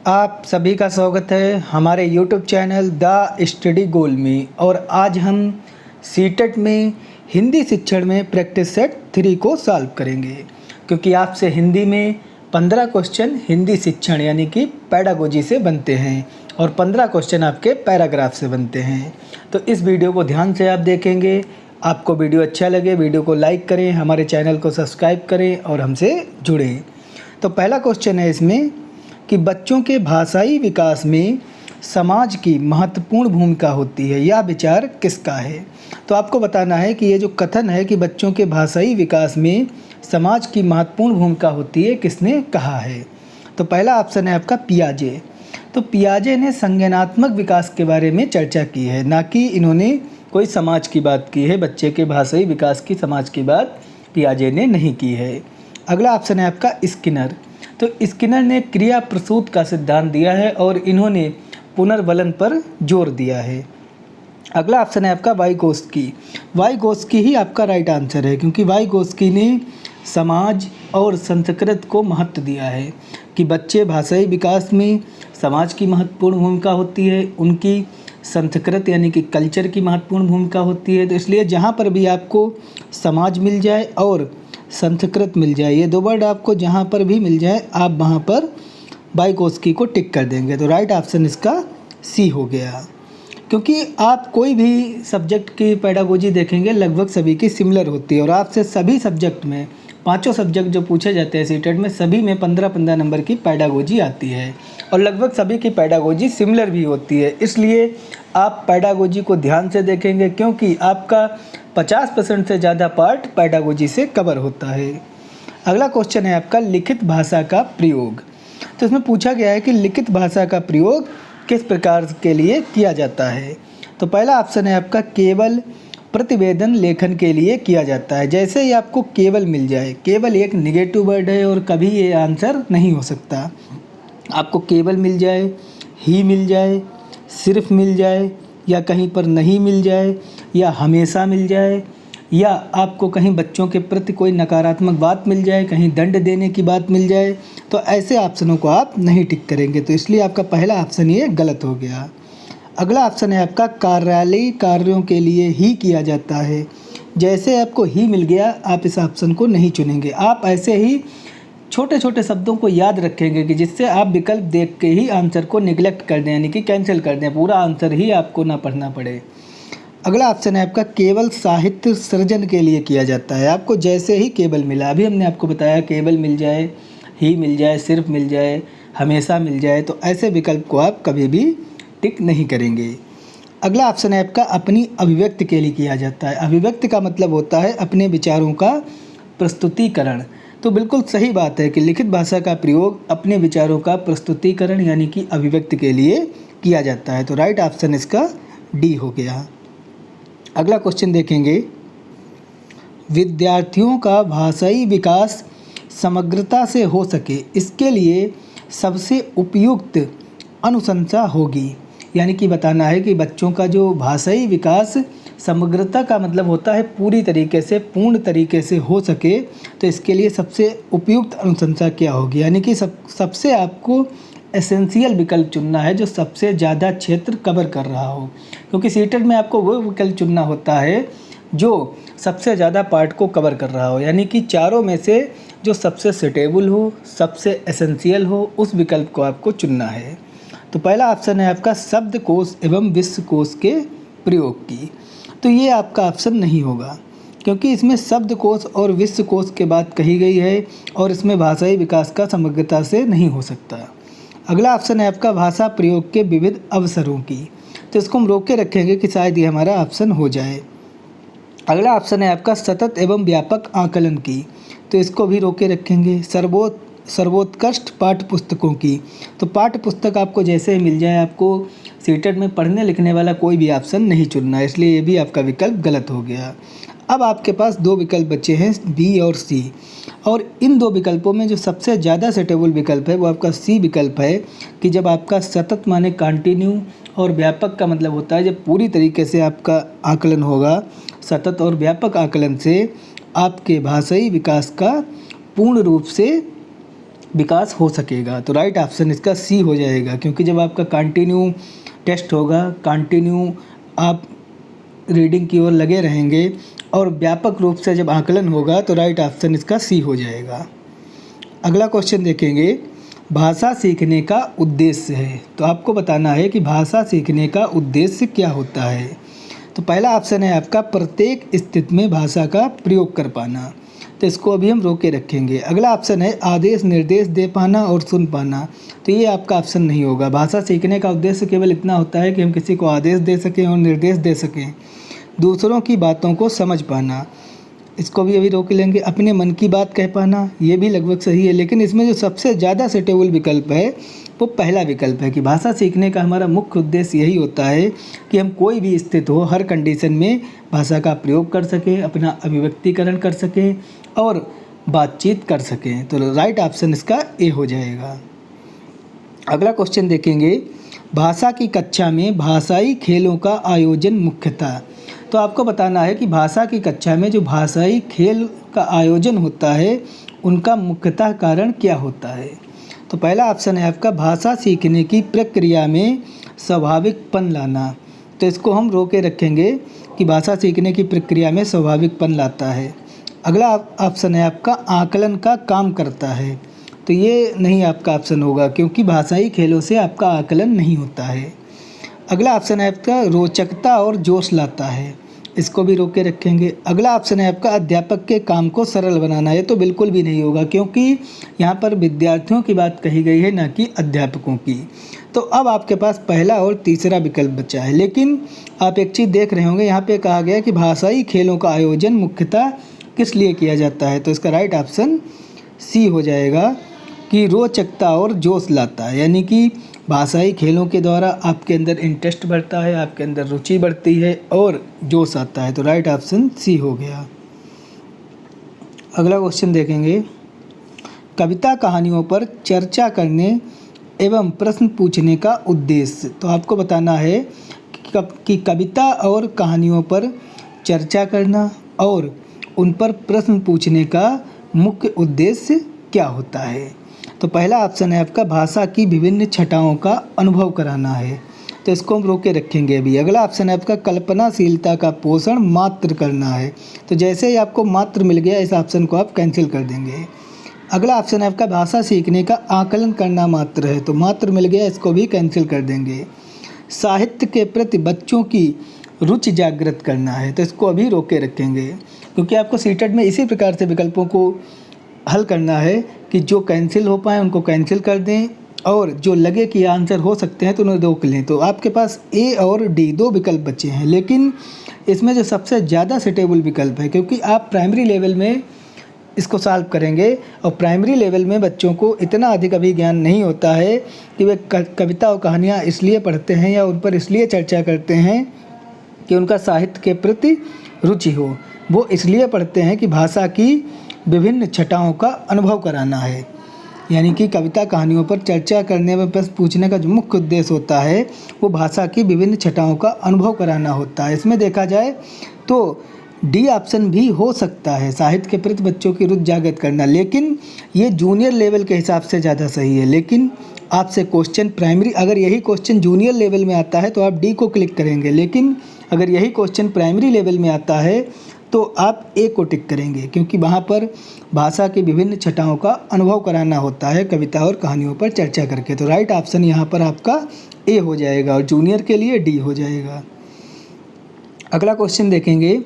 आप सभी का स्वागत है हमारे YouTube चैनल द स्टडी गोल में। और आज हम सीटेट में हिंदी शिक्षण में प्रैक्टिस सेट 3 को सॉल्व करेंगे, क्योंकि आपसे हिंदी में 15 क्वेश्चन हिंदी शिक्षण यानी कि पेडागोजी से बनते हैं और 15 क्वेश्चन आपके पैराग्राफ से बनते हैं। तो इस वीडियो को ध्यान से आप देखेंगे। आपको वीडियो अच्छा लगे वीडियो को लाइक करें, हमारे चैनल को सब्सक्राइब करें और हमसे जुड़ें। तो पहला क्वेश्चन है इसमें कि बच्चों के भाषाई विकास में समाज की महत्वपूर्ण भूमिका होती है, यह विचार किसका है। तो आपको बताना है कि ये जो कथन है कि बच्चों के भाषाई विकास में समाज की महत्वपूर्ण भूमिका होती है, किसने कहा है। तो पहला ऑप्शन है आपका पियाजे। तो पियाजे ने संज्ञानात्मक विकास के बारे में चर्चा की है, ना कि इन्होंने कोई समाज की बात की है। बच्चे के भाषाई विकास की समाज की बात पियाजे ने नहीं की है। अगला ऑप्शन है आपका स्किनर। तो स्किनर ने क्रिया प्रसूत का सिद्धांत दिया है और इन्होंने पुनर्वलन पर जोर दिया है। अगला ऑप्शन है आपका वाइगोत्स्की। वाइगोत्स्की ही आपका राइट आंसर है, क्योंकि वाइगोत्स्की ने समाज और संस्कृत को महत्व दिया है कि बच्चे भाषाई विकास में समाज की महत्वपूर्ण भूमिका होती है, उनकी संस्कृत यानी कि कल्चर की महत्वपूर्ण भूमिका होती है। तो इसलिए जहाँ पर भी आपको समाज मिल जाए और संस्कृत मिल जाए, ये दो वर्ड आपको जहाँ पर भी मिल जाए आप वहाँ पर वाइगोत्स्की को टिक कर देंगे। तो राइट ऑप्शन इसका सी हो गया, क्योंकि आप कोई भी सब्जेक्ट की पेडागोजी देखेंगे लगभग सभी की सिमिलर होती है। और आपसे सभी सब्जेक्ट में पांचों सब्जेक्ट जो पूछे जाते हैं सीटेट में, सभी में 15-15 नंबर की पेडागोजी आती है और लगभग सभी की पेडागोजी सिमिलर भी होती है। इसलिए आप पेडागोजी को ध्यान से देखेंगे, क्योंकि आपका 50% से ज़्यादा पार्ट पेडागोजी से कवर होता है। अगला क्वेश्चन है आपका लिखित भाषा का प्रयोग। तो इसमें पूछा गया है कि लिखित भाषा का प्रयोग किस प्रकार के लिए किया जाता है। तो पहला ऑप्शन है आपका केवल प्रतिवेदन लेखन के लिए किया जाता है। जैसे ही आपको केवल मिल जाए, केवल एक निगेटिव वर्ड है और कभी ये आंसर नहीं हो सकता। आपको केवल मिल जाए, ही मिल जाए, सिर्फ मिल जाए, या कहीं पर नहीं मिल जाए, या हमेशा मिल जाए, या आपको कहीं बच्चों के प्रति कोई नकारात्मक बात मिल जाए, कहीं दंड देने की बात मिल जाए, तो ऐसे ऑप्शनों को आप नहीं टिक करेंगे। तो इसलिए आपका पहला ऑप्शन ये गलत हो गया। अगला ऑप्शन है आपका कार्यालयी कार्यों के लिए ही किया जाता है। जैसे आपको ही मिल गया आप इस ऑप्शन को नहीं चुनेंगे। आप ऐसे ही छोटे छोटे शब्दों को याद रखेंगे कि जिससे आप विकल्प देख के ही आंसर को निगलेक्ट कर दें, यानी कि कैंसिल कर दें, पूरा आंसर ही आपको ना पढ़ना पड़े। अगला ऑप्शन है आपका केवल साहित्य सृजन के लिए किया जाता है। आपको जैसे ही केवल मिला, अभी हमने आपको बताया केवल मिल जाए, ही मिल जाए, सिर्फ मिल जाए, हमेशा मिल जाए, तो ऐसे विकल्प को आप कभी भी टिक नहीं करेंगे। अगला ऑप्शन है आपका अपनी अभिव्यक्ति के लिए किया जाता है। अभिव्यक्ति का मतलब होता है अपने विचारों का प्रस्तुतिकरण। तो बिल्कुल सही बात है कि लिखित भाषा का प्रयोग अपने विचारों का प्रस्तुतिकरण यानी कि अभिव्यक्ति के लिए किया जाता है। तो राइट ऑप्शन इसका डी हो गया। अगला क्वेश्चन देखेंगे, विद्यार्थियों का भाषाई विकास समग्रता से हो सके इसके लिए सबसे उपयुक्त अनुशंसा होगी। यानी कि बताना है कि बच्चों का जो भाषाई विकास समग्रता का मतलब होता है पूरी तरीके से, पूर्ण तरीके से हो सके, तो इसके लिए सबसे उपयुक्त अनुशंसा क्या होगी। यानी कि सबसे आपको एसेंशियल विकल्प चुनना है जो सबसे ज़्यादा क्षेत्र कवर कर रहा हो, क्योंकि सीटेट में आपको वो विकल्प चुनना होता है जो सबसे ज़्यादा पार्ट को कवर कर रहा हो। यानी कि चारों में से जो सबसे सुटेबल हो, सबसे एसेंशियल हो, उस विकल्प को आपको चुनना है। तो पहला ऑप्शन है आपका शब्दकोश एवं विश्वकोश के प्रयोग की। तो ये आपका ऑप्शन नहीं होगा, क्योंकि इसमें शब्दकोश और विश्वकोश के बात कही गई है और इसमें भाषाई विकास का समग्रता से नहीं हो सकता। अगला ऑप्शन है आपका भाषा प्रयोग के विविध अवसरों की। तो इसको हम रोक के रखेंगे कि शायद ये हमारा ऑप्शन हो जाए। अगला ऑप्शन है आपका सतत एवं व्यापक आकलन की। तो इसको भी रोक के रखेंगे। सर्वोत्कृष्ट पाठ्य पुस्तकों की। तो पाठ्य पुस्तक आपको जैसे ही मिल जाए, आपको सीटेट में पढ़ने लिखने वाला कोई भी ऑप्शन नहीं चुनना है, इसलिए ये भी आपका विकल्प गलत हो गया। अब आपके पास दो विकल्प बचे हैं, बी और सी, और इन दो विकल्पों में जो सबसे ज़्यादा सेटेबल विकल्प है वो आपका सी विकल्प है कि जब आपका सतत माने कंटिन्यू और व्यापक का मतलब होता है जब पूरी तरीके से आपका आकलन होगा। सतत और व्यापक आकलन से आपके भाषाई विकास का पूर्ण रूप से विकास हो सकेगा। तो राइट ऑप्शन इसका सी हो जाएगा, क्योंकि जब आपका कंटिन्यू टेस्ट होगा, कंटिन्यू आप रीडिंग की ओर लगे रहेंगे और व्यापक रूप से जब आकलन होगा तो राइट ऑप्शन इसका सी हो जाएगा। अगला क्वेश्चन देखेंगे, भाषा सीखने का उद्देश्य है। तो आपको बताना है कि भाषा सीखने का उद्देश्य क्या होता है। तो पहला ऑप्शन है आपका प्रत्येक स्थिति में भाषा का प्रयोग कर पाना, तो इसको अभी हम रोके रखेंगे। अगला ऑप्शन है आदेश निर्देश दे पाना और सुन पाना, तो ये आपका ऑप्शन नहीं होगा। भाषा सीखने का उद्देश्य केवल इतना होता है कि हम किसी को आदेश दे सकें और निर्देश दे सकें, दूसरों की बातों को समझ पाना, इसको भी अभी रोक लेंगे। अपने मन की बात कह पाना, ये भी लगभग सही है, लेकिन इसमें जो सबसे ज़्यादा सूटेबल विकल्प है वो पहला विकल्प है कि भाषा सीखने का हमारा मुख्य उद्देश्य यही होता है कि हम कोई भी स्थिति हो, हर कंडीशन में भाषा का प्रयोग कर सकें, अपना अभिव्यक्तिकरण कर सकें और बातचीत कर सकें। तो राइट ऑप्शन इसका ए हो जाएगा। अगला क्वेश्चन देखेंगे, भाषा की कक्षा में भाषाई खेलों का आयोजन मुख्यतः। तो आपको बताना है कि भाषा की कक्षा में जो भाषाई खेल का आयोजन होता है उनका मुख्यतः कारण क्या होता है। तो पहला ऑप्शन है आपका भाषा सीखने की प्रक्रिया में स्वाभाविकपन लाना, तो इसको हम रोके रखेंगे कि भाषा सीखने की प्रक्रिया में स्वाभाविकपन लाता है। अगला ऑप्शन है आपका आकलन का काम करता है, तो ये नहीं आपका ऑप्शन होगा, क्योंकि भाषाई खेलों से आपका आकलन नहीं होता है। अगला ऑप्शन है आपका रोचकता और जोश लाता है, इसको भी रोक के रखेंगे। अगला ऑप्शन है आपका अध्यापक के काम को सरल बनाना, ये तो बिल्कुल भी नहीं होगा, क्योंकि यहाँ पर विद्यार्थियों की बात कही गई है, ना कि अध्यापकों की। तो अब आपके पास पहला और तीसरा विकल्प बचा है, लेकिन आप एक चीज़ देख रहे होंगे, यहाँ पे कहा गया कि भाषाई खेलों का आयोजन मुख्यतः किस लिए किया जाता है। तो इसका राइट ऑप्शन सी हो जाएगा कि रोचकता और जोश लाता है, यानी कि भाषाई खेलों के द्वारा आपके अंदर इंटरेस्ट बढ़ता है, आपके अंदर रुचि बढ़ती है और जोश आता है। तो राइट ऑप्शन सी हो गया। अगला क्वेश्चन देखेंगे, कविता कहानियों पर चर्चा करने एवं प्रश्न पूछने का उद्देश्य। तो आपको बताना है कि कविता और कहानियों पर चर्चा करना और उन पर प्रश्न पूछने का मुख्य उद्देश्य क्या होता है। तो पहला ऑप्शन है आपका भाषा की विभिन्न छटाओं का अनुभव कराना है, तो इसको हम रोके रखेंगे अभी। अगला ऑप्शन है आपका कल्पनाशीलता का पोषण मात्र करना है, तो जैसे ही आपको मात्र मिल गया इस ऑप्शन को आप कैंसिल कर देंगे। अगला ऑप्शन है आपका भाषा सीखने का आकलन करना मात्र है, तो मात्र मिल गया, इसको भी कैंसिल कर देंगे। साहित्य के प्रति बच्चों की रुचि जागृत करना है, तो इसको अभी रोके रखेंगे, क्योंकि आपको सीटेट में इसी प्रकार से विकल्पों को हल करना है कि जो कैंसिल हो पाए उनको कैंसिल कर दें और जो लगे कि आंसर हो सकते हैं तो उन्हें रोक लें। तो आपके पास ए और डी दो विकल्प बचे हैं, लेकिन इसमें जो सबसे ज़्यादा सूटेबल विकल्प है, क्योंकि आप प्राइमरी लेवल में इसको सॉल्व करेंगे और प्राइमरी लेवल में बच्चों को इतना अधिक अभी ज्ञान नहीं होता है कि वे कविता और कहानियाँ इसलिए पढ़ते हैं या उन पर इसलिए चर्चा करते हैं कि उनका साहित्य के प्रति रुचि हो, वो इसलिए पढ़ते हैं कि भाषा की विभिन्न छटाओं का अनुभव कराना है। यानी कि कविता कहानियों पर चर्चा करने में प्रश्न पूछने का जो मुख्य उद्देश्य होता है वो भाषा की विभिन्न छटाओं का अनुभव कराना होता है। इसमें देखा जाए तो डी ऑप्शन भी हो सकता है, साहित्य के प्रति बच्चों की रुचि जागृत करना, लेकिन ये जूनियर लेवल के हिसाब से ज़्यादा सही है। लेकिन आपसे क्वेश्चन प्राइमरी, अगर यही क्वेश्चन जूनियर लेवल में आता है तो आप डी को क्लिक करेंगे, लेकिन अगर यही क्वेश्चन प्राइमरी लेवल में आता है तो आप ए को टिक करेंगे, क्योंकि वहाँ पर भाषा की विभिन्न छटाओं का अनुभव कराना होता है कविता और कहानियों पर चर्चा करके। तो राइट ऑप्शन यहाँ पर आपका ए हो जाएगा और जूनियर के लिए डी हो जाएगा। अगला क्वेश्चन देखेंगे,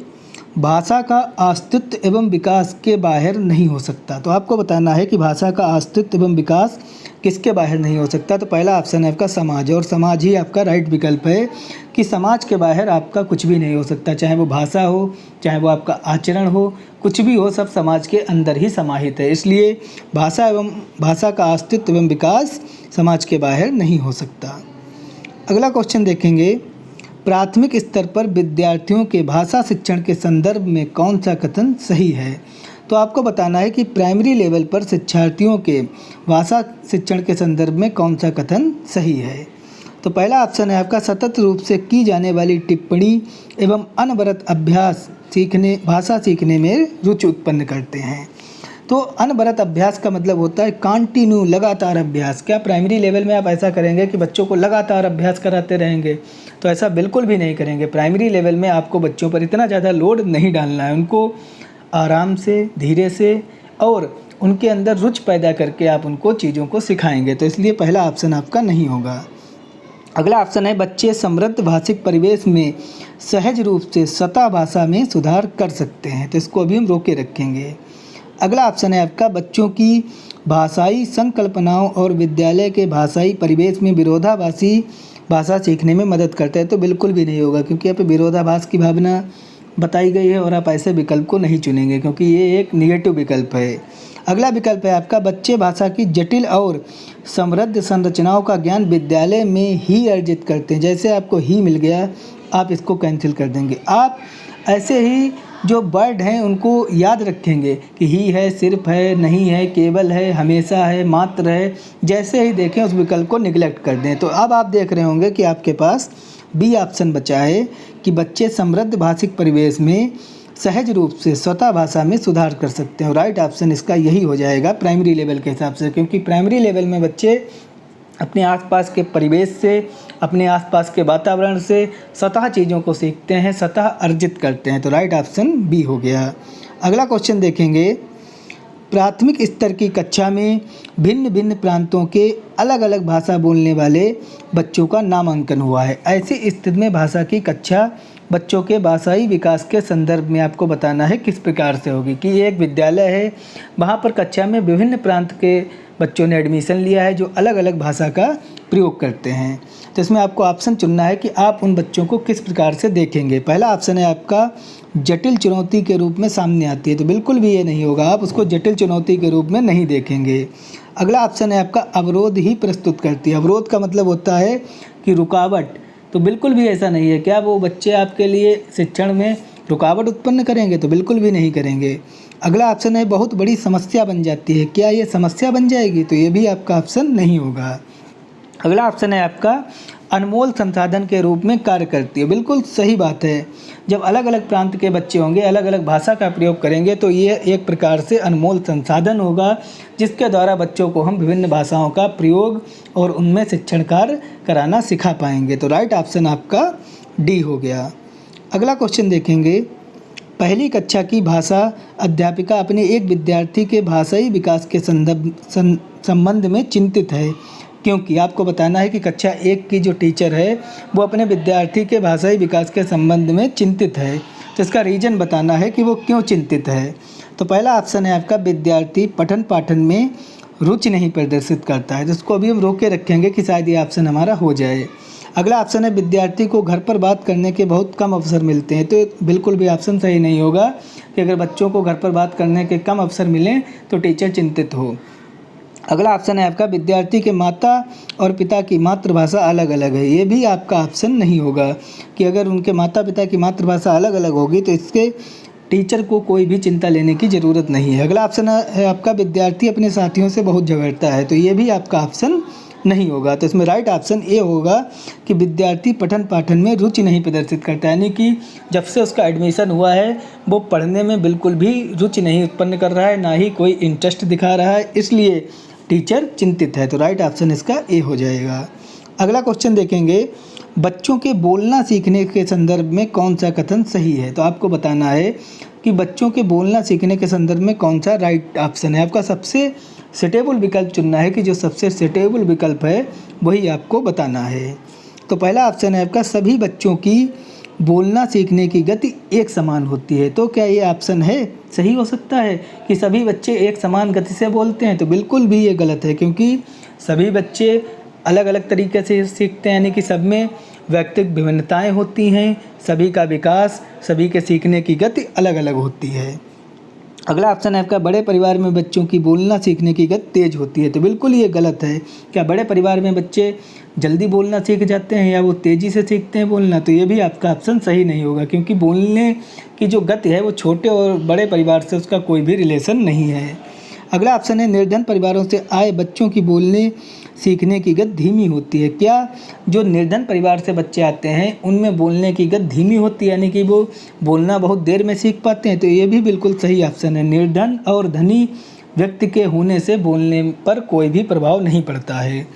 भाषा का अस्तित्व एवं विकास के बाहर नहीं हो सकता। तो आपको बताना है कि भाषा का अस्तित्व एवं विकास किसके बाहर नहीं हो सकता। तो पहला ऑप्शन है आपका समाज, और समाज ही आपका राइट विकल्प है कि समाज के बाहर आपका कुछ भी नहीं हो सकता, चाहे वो भाषा हो, चाहे वो आपका आचरण हो, कुछ भी हो, सब समाज के अंदर ही समाहित है। इसलिए भाषा का अस्तित्व एवं विकास समाज के बाहर नहीं हो सकता। अगला क्वेश्चन देखेंगे, प्राथमिक स्तर पर विद्यार्थियों के भाषा शिक्षण के संदर्भ में कौन सा कथन सही है। तो आपको बताना है कि प्राइमरी लेवल पर शिक्षार्थियों के भाषा शिक्षण के संदर्भ में कौन सा कथन सही है। तो पहला ऑप्शन है आपका सतत रूप से की जाने वाली टिप्पणी एवं अनवरत अभ्यास भाषा सीखने में रुचि उत्पन्न करते हैं। तो अनवरत अभ्यास का मतलब होता है कंटिन्यू, लगातार अभ्यास। क्या प्राइमरी लेवल में आप ऐसा करेंगे कि बच्चों को लगातार अभ्यास कराते रहेंगे? तो ऐसा बिल्कुल भी नहीं करेंगे। प्राइमरी लेवल में आपको बच्चों पर इतना ज़्यादा लोड नहीं डालना है, उनको आराम से, धीरे से और उनके अंदर रुचि पैदा करके आप उनको चीज़ों को सिखाएंगे। तो इसलिए पहला ऑप्शन आपका नहीं होगा। अगला ऑप्शन है बच्चे समृद्ध भाषिक परिवेश में सहज रूप से स्वतः भाषा में सुधार कर सकते हैं। तो इसको अभी हम रोके रखेंगे। अगला ऑप्शन है आपका बच्चों की भाषाई संकल्पनाओं और विद्यालय के भाषाई परिवेश में विरोधाभासी भाषा सीखने में मदद करते हैं। तो बिल्कुल भी नहीं होगा, क्योंकि यहाँ पे विरोधाभास की भावना बताई गई है और आप ऐसे विकल्प को नहीं चुनेंगे, क्योंकि ये एक निगेटिव विकल्प है। अगला विकल्प है आपका बच्चे भाषा की जटिल और समृद्ध संरचनाओं का ज्ञान विद्यालय में ही अर्जित करते हैं। जैसे आपको ही मिल गया, आप इसको कैंसिल कर देंगे। आप ऐसे ही जो वर्ड हैं उनको याद रखेंगे कि ही है, सिर्फ है, नहीं है, केवल है, हमेशा है, मात्र है। जैसे ही देखें उस विकल्प को निगलेक्ट कर दें। तो अब आप देख रहे होंगे कि आपके पास बी ऑप्शन बचा है कि बच्चे समृद्ध भाषिक परिवेश में सहज रूप से स्वतः भाषा में सुधार कर सकते हैं। और राइट ऑप्शन इसका यही हो जाएगा प्राइमरी लेवल के हिसाब से, क्योंकि प्राइमरी लेवल में बच्चे अपने आसपास के परिवेश से, अपने आसपास के वातावरण से स्वतः चीज़ों को सीखते हैं, स्वतः अर्जित करते हैं। तो राइट ऑप्शन बी हो गया। अगला क्वेश्चन देखेंगे, प्राथमिक स्तर की कक्षा में भिन्न भिन्न प्रांतों के अलग अलग भाषा बोलने वाले बच्चों का नामांकन हुआ है। ऐसी स्थिति में भाषा की कक्षा बच्चों के भाषाई विकास के संदर्भ में आपको बताना है किस प्रकार से होगी। कि एक विद्यालय है, वहाँ पर कक्षा में विभिन्न प्रांत के बच्चों ने एडमिशन लिया है जो अलग अलग भाषा का प्रयोग करते हैं। तो इसमें आपको ऑप्शन चुनना है कि आप उन बच्चों को किस प्रकार से देखेंगे। पहला ऑप्शन है आपका जटिल चुनौती के रूप में सामने आती है। तो बिल्कुल भी ये नहीं होगा, आप उसको जटिल चुनौती के रूप में नहीं देखेंगे। अगला ऑप्शन है आपका अवरोध ही प्रस्तुत करती है। अवरोध का मतलब होता है कि रुकावट। तो बिल्कुल भी ऐसा नहीं है। क्या वो बच्चे आपके लिए शिक्षण में रुकावट उत्पन्न करेंगे? तो बिल्कुल भी नहीं करेंगे। अगला ऑप्शन है बहुत बड़ी समस्या बन जाती है। क्या ये समस्या बन जाएगी? तो ये भी आपका ऑप्शन नहीं होगा। अगला ऑप्शन है आपका अनमोल संसाधन के रूप में कार्य करती है। बिल्कुल सही बात है। जब अलग अलग प्रांत के बच्चे होंगे, अलग अलग भाषा का प्रयोग करेंगे, तो ये एक प्रकार से अनमोल संसाधन होगा जिसके द्वारा बच्चों को हम विभिन्न भाषाओं का प्रयोग और उनमें शिक्षण कार्य कराना सिखा पाएंगे। तो राइट ऑप्शन आपका डी हो गया। अगला क्वेश्चन देखेंगे, पहली कक्षा की भाषा अध्यापिका अपने एक विद्यार्थी के भाषाई विकास के संबंध में चिंतित है, क्योंकि आपको बताना है कि कक्षा 1 की जो टीचर है वो अपने विद्यार्थी के भाषाई विकास के संबंध में चिंतित है। तो इसका रीज़न बताना है कि वो क्यों चिंतित है। तो पहला ऑप्शन है आपका विद्यार्थी पठन पाठन में रुचि नहीं प्रदर्शित करता है। जिसको अभी हम रोक के रखेंगे कि शायद ये ऑप्शन हमारा हो जाए। अगला ऑप्शन है विद्यार्थी को घर पर बात करने के बहुत कम अवसर मिलते हैं। तो बिल्कुल भी ऑप्शन सही नहीं होगा कि अगर बच्चों को घर पर बात करने के कम अवसर मिलें तो टीचर चिंतित हो। अगला ऑप्शन है आपका विद्यार्थी के माता और पिता की मातृभाषा अलग अलग है। ये भी आपका ऑप्शन नहीं होगा कि अगर उनके माता पिता की मातृभाषा अलग अलग होगी तो इसके टीचर को कोई भी चिंता लेने की ज़रूरत नहीं है। अगला ऑप्शन है आपका विद्यार्थी अपने साथियों से बहुत झगड़ता है। तो ये भी आपका ऑप्शन नहीं होगा। तो इसमें राइट ऑप्शन ए होगा कि विद्यार्थी पठन पाठन में रुचि नहीं प्रदर्शित करता, यानी कि जब से उसका एडमिशन हुआ है वो पढ़ने में बिल्कुल भी रुचि नहीं उत्पन्न कर रहा है, ना ही कोई इंटरेस्ट दिखा रहा है, इसलिए टीचर चिंतित है। तो राइट ऑप्शन इसका ए हो जाएगा। अगला क्वेश्चन देखेंगे, बच्चों के बोलना सीखने के संदर्भ में कौन सा कथन सही है। तो आपको बताना है कि बच्चों के बोलना सीखने के संदर्भ में कौन सा राइट ऑप्शन है। आपका सबसे सुटेबल विकल्प चुनना है कि जो सबसे सुटेबल विकल्प है वही आपको बताना है। तो पहला ऑप्शन है आपका सभी बच्चों की बोलना सीखने की गति एक समान होती है। तो क्या ये ऑप्शन है सही हो सकता है कि सभी बच्चे एक समान गति से बोलते हैं? तो बिल्कुल भी ये गलत है, क्योंकि सभी बच्चे अलग अलग तरीके से सीखते हैं, यानी कि सब में व्यक्तिगत विभिन्नताएं होती हैं, सभी का विकास, सभी के सीखने की गति अलग अलग होती है। अगला ऑप्शन है आपका बड़े परिवार में बच्चों की बोलना सीखने की गति तेज होती है। तो बिल्कुल ये गलत है। क्या बड़े परिवार में बच्चे जल्दी बोलना सीख जाते हैं या वो तेज़ी से सीखते हैं बोलना? तो ये भी आपका ऑप्शन सही नहीं होगा, क्योंकि बोलने की जो गति है वो छोटे और बड़े परिवार से उसका कोई भी रिलेशन नहीं है। अगला ऑप्शन है निर्धन परिवारों से आए बच्चों की बोलने सीखने की गति धीमी होती है। क्या जो निर्धन परिवार से बच्चे आते हैं उनमें बोलने की गति धीमी होती है, यानी कि वो बोलना बहुत देर में सीख पाते हैं? तो ये भी बिल्कुल सही ऑप्शन है। निर्धन और धनी व्यक्ति के होने से बोलने पर कोई भी प्रभाव नहीं पड़ता है।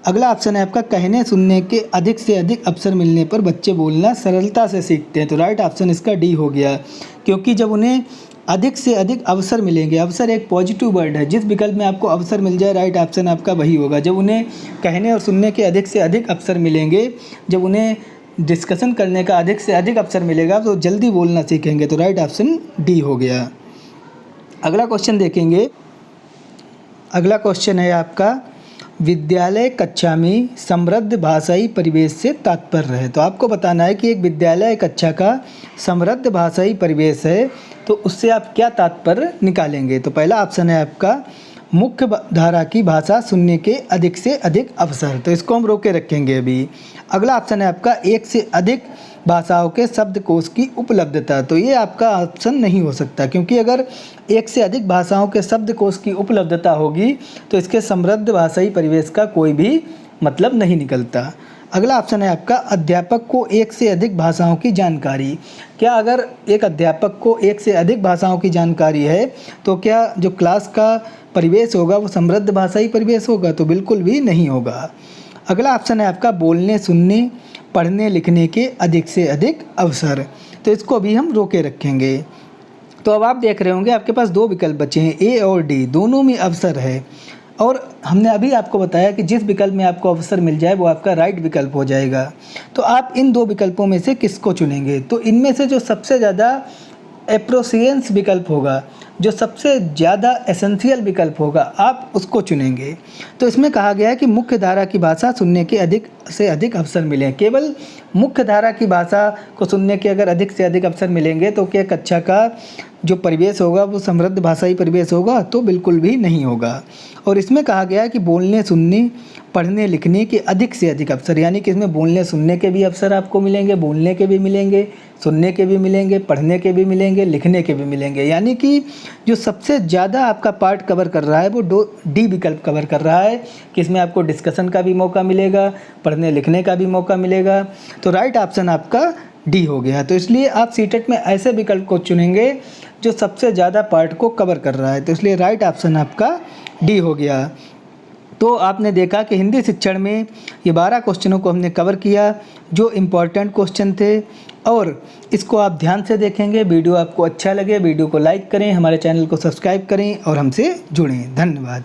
अगला ऑप्शन है आपका, कहने सुनने के अधिक से अधिक अवसर मिलने पर बच्चे बोलना सरलता से सीखते हैं। तो राइट ऑप्शन इसका डी हो गया, क्योंकि जब उन्हें अधिक से अधिक अवसर मिलेंगे, अवसर एक पॉजिटिव वर्ड है, जिस विकल्प में आपको अवसर मिल जाए राइट ऑप्शन आपका वही होगा। जब उन्हें कहने और सुनने के अधिक से अधिक अवसर मिलेंगे, जब उन्हें डिस्कशन करने का अधिक से अधिक अवसर मिलेगा तो जल्दी बोलना सीखेंगे। तो राइट ऑप्शन डी हो गया। अगला क्वेश्चन देखेंगे। अगला क्वेश्चन है आपका, विद्यालय कक्षा में समृद्ध भाषाई परिवेश से तात्पर्य है। तो आपको बताना है कि एक विद्यालय कक्षा का समृद्ध भाषाई परिवेश है, तो उससे आप क्या तात्पर्य निकालेंगे। तो पहला ऑप्शन है आपका, मुख्य धारा की भाषा सुनने के अधिक से अधिक अवसर। तो इसको हम रोक के रखेंगे अभी। अगला ऑप्शन है आपका, एक से अधिक भाषाओं के शब्दकोश की उपलब्धता। तो ये आपका ऑप्शन नहीं हो सकता, क्योंकि अगर एक से अधिक भाषाओं के शब्दकोश की उपलब्धता होगी तो इसके समृद्ध भाषाई परिवेश का कोई भी मतलब नहीं निकलता। अगला ऑप्शन है आपका, अध्यापक को एक से अधिक भाषाओं की जानकारी। क्या अगर एक अध्यापक को एक से अधिक भाषाओं की जानकारी है तो क्या जो क्लास का परिवेश होगा वो समृद्ध भाषाई परिवेश होगा? तो बिल्कुल भी नहीं होगा। अगला ऑप्शन है आपका, बोलने सुनने पढ़ने लिखने के अधिक से अधिक अवसर। तो इसको भी हम रोके रखेंगे। तो अब आप देख रहे होंगे आपके पास दो विकल्प बचे हैं, ए और डी, दोनों में अवसर है। और हमने अभी आपको बताया कि जिस विकल्प में आपको अवसर मिल जाए वो आपका राइट विकल्प हो जाएगा। तो आप इन दो विकल्पों में से किसको चुनेंगे? तो इनमें से जो सबसे ज़्यादा एप्रोसिएंस विकल्प होगा, जो सबसे ज़्यादा एसेंशियल विकल्प होगा, आप उसको चुनेंगे। तो इसमें कहा गया है कि मुख्य धारा की भाषा सुनने के अधिक से अधिक अवसर मिलें। केवल मुख्य धारा की भाषा को सुनने के अगर अधिक से अधिक अवसर मिलेंगे तो क्या कक्षा का जो परिवेश होगा वो समृद्ध भाषाई परिवेश होगा? तो बिल्कुल भी नहीं होगा। और इसमें कहा गया है कि बोलने सुनने पढ़ने लिखने के अधिक से अधिक अवसर, यानी कि इसमें बोलने सुनने के भी अवसर आपको मिलेंगे, बोलने के भी मिलेंगे, सुनने के भी मिलेंगे, पढ़ने के भी मिलेंगे, लिखने के भी मिलेंगे। यानी कि जो सबसे ज़्यादा आपका पार्ट कवर कर रहा है वो डी विकल्प कवर कर रहा है कि इसमें आपको डिस्कशन का भी मौका मिलेगा, पढ़ने लिखने का भी मौका मिलेगा। तो राइट ऑप्शन आपका डी हो गया। तो इसलिए आप सीटेट में ऐसे विकल्प को चुनेंगे जो सबसे ज़्यादा पार्ट को कवर कर रहा है। तो इसलिए राइट ऑप्शन आपका डी हो गया। तो आपने देखा कि हिंदी शिक्षण में ये 12 क्वेश्चनों को हमने कवर किया जो इम्पोर्टेंट क्वेश्चन थे, और इसको आप ध्यान से देखेंगे। वीडियो आपको अच्छा लगे वीडियो को लाइक करें, हमारे चैनल को सब्सक्राइब करें और हमसे जुड़ें। धन्यवाद।